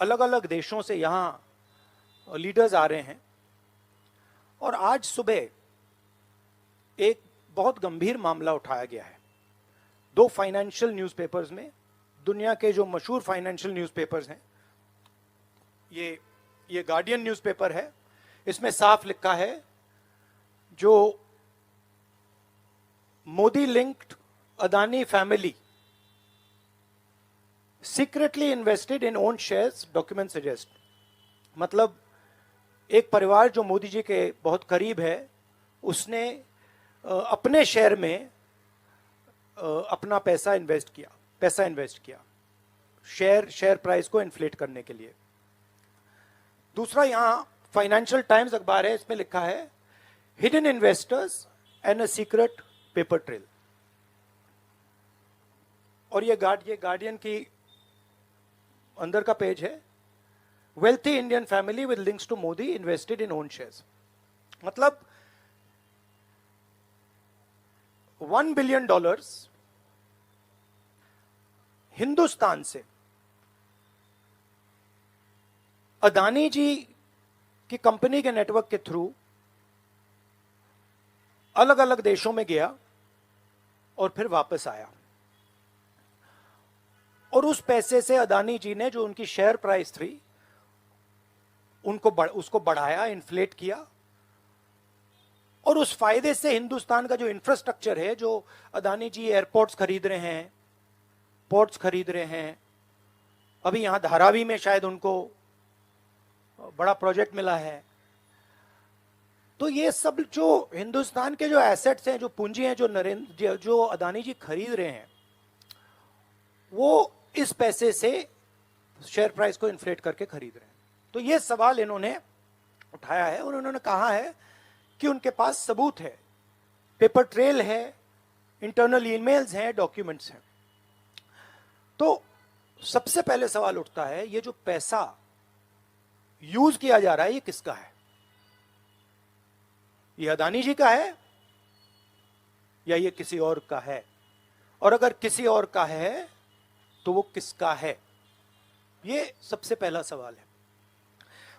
अलग अलग देशों से यहाँ लीडर्स आ रहे हैं और आज सुबह एक बहुत गंभीर मामला उठाया गया है। दो फाइनेंशियल न्यूज़पेपर्स में, दुनिया के जो मशहूर फाइनेंशियल न्यूज़पेपर्स हैं, ये गार्डियन न्यूज़पेपर है, इसमें साफ लिखा है जो Modi linked Adani family secretly invested in own shares, document suggest. मतलब एक परिवार जो मोदी जी के बहुत करीब है, उसने अपने शेयर में अपना पैसा इन्वेस्ट किया शेयर प्राइस को इन्फ्लेट करने के लिए। दूसरा, यहां फाइनेंशियल टाइम्स अखबार है, इसमें लिखा है hidden investors and a secret paper trail. और ये गार्डियन की अंदर का पेज है, wealthy Indian family with links to Modi invested in own shares. मतलब $1 बिलियन हिंदुस्तान से अदानी जी की कंपनी के नेटवर्क के थ्रू अलग अलग देशों में गया और फिर वापस आया। और उस पैसे से अदानी जी ने, जो उनकी शेयर प्राइस थी, उसको बढ़ाया, इन्फ्लेट किया। और उस फायदे से हिंदुस्तान का जो इंफ्रास्ट्रक्चर है, जो अदानी जी एयरपोर्ट्स खरीद रहे हैं, पोर्ट्स खरीद रहे हैं, अभी यहां धारावी में शायद उनको बड़ा प्रोजेक्ट मिला है, तो ये सब जो हिंदुस्तान के जो एसेट्स हैं, जो पूंजी हैं, जो अदानी जी खरीद रहे हैं, वो इस पैसे से शेयर प्राइस को इन्फ्लेट करके खरीद रहे हैं। तो ये सवाल इन्होंने उठाया है और उन्होंने कहा है कि उनके पास सबूत है, पेपर ट्रेल है, इंटरनल ईमेल्स हैं, डॉक्यूमेंट्स हैं। तो सबसे पहले सवाल उठता है, ये जो पैसा यूज किया जा रहा है, ये किसका है? ये अदानी जी का है या ये किसी और का है? और अगर किसी और का है तो वो किसका है? ये सबसे पहला सवाल है।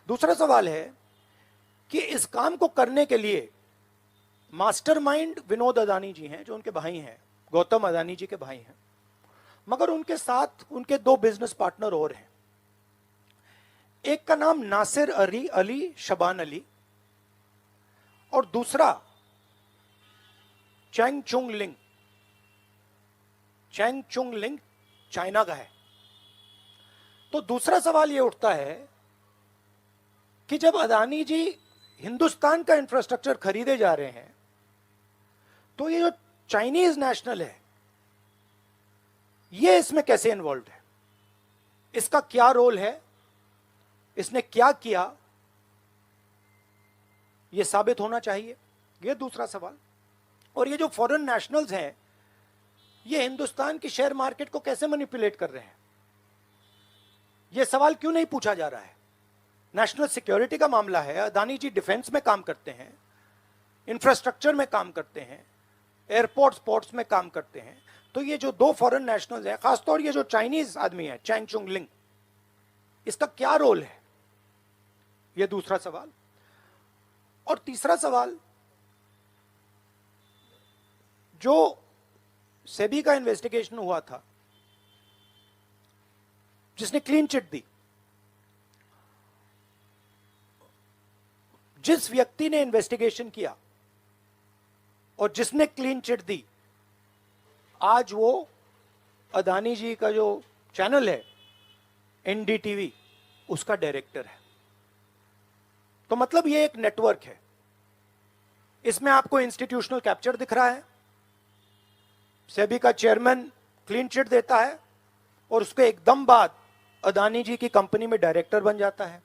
दूसरा सवाल है कि इस काम को करने के लिए मास्टरमाइंड विनोद अदानी जी हैं, जो उनके भाई हैं, गौतम अदानी जी के भाई हैं, मगर उनके साथ उनके दो बिजनेस पार्टनर और हैं। एक का नाम नासिर अली शबान अली और दूसरा चैंग चुंग लिंग चाइना का है। तो दूसरा सवाल यह उठता है कि जब अदानी जी हिंदुस्तान का इंफ्रास्ट्रक्चर खरीदे जा रहे हैं, तो ये जो चाइनीज नेशनल है, ये इसमें कैसे इन्वॉल्व है? इसका क्या रोल है? इसने क्या किया? ये साबित होना चाहिए। ये दूसरा सवाल। और ये जो फॉरेन नेशनल्स हैं, ये हिंदुस्तान की शेयर मार्केट को कैसे मैनिपुलेट कर रहे हैं? ये सवाल क्यों नहीं पूछा जा रहा है? नेशनल सिक्योरिटी का मामला है। अदानी जी डिफेंस में काम करते हैं, इंफ्रास्ट्रक्चर में काम करते हैं, एयरपोर्ट्स पोर्ट्स में काम करते हैं। तो ये जो दो फॉरेन नेशनल्स हैं, खासतौर ये जो चाइनीज आदमी है चैंग चुंग लिंग, इसका क्या रोल है? ये दूसरा सवाल। और तीसरा सवाल, जो सेबी का इन्वेस्टिगेशन हुआ था, जिसने क्लीन चिट दी, जिस व्यक्ति ने इन्वेस्टिगेशन किया और जिसने क्लीन चिट दी, आज वो अदानी जी का जो चैनल है एनडीटीवी, उसका डायरेक्टर है। तो मतलब ये एक नेटवर्क है। इसमें आपको इंस्टीट्यूशनल कैप्चर दिख रहा है, सेबी का चेयरमैन क्लीन चिट देता है और उसके एकदम बाद अदानी जी की कंपनी में डायरेक्टर बन जाता है।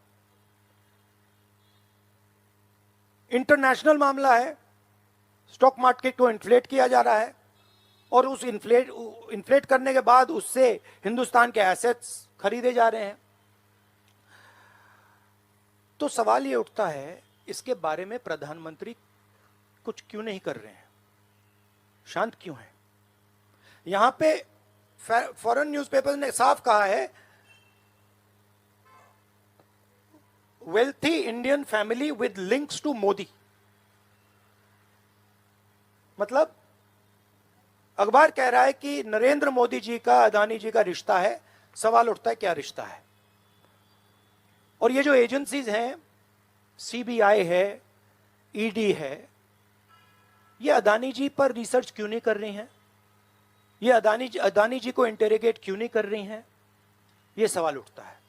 इंटरनेशनल मामला है, स्टॉक मार्केट को इन्फ्लेट किया जा रहा है और उस इन्फ्लेट करने के बाद उससे हिंदुस्तान के एसेट्स खरीदे जा रहे हैं। तो सवाल ये उठता है, इसके बारे में प्रधानमंत्री कुछ क्यों नहीं कर रहे हैं? शांत क्यों है? यहां पे फॉरेन न्यूज़पेपर ने साफ कहा है wealthy Indian family with links to Modi. मतलब अखबार कह रहा है कि नरेंद्र मोदी जी का अदानी जी का रिश्ता है. सवाल उठता है क्या रिश्ता है. और ये जो एजेंसीज हैं, सीबीआई है, ईडी है, ये अदानी जी पर रिसर्च क्यों नहीं कर रही हैं? ये अदानी जी को इंटेरोगेट क्यों नहीं कर रही हैं? ये सवाल उठता है.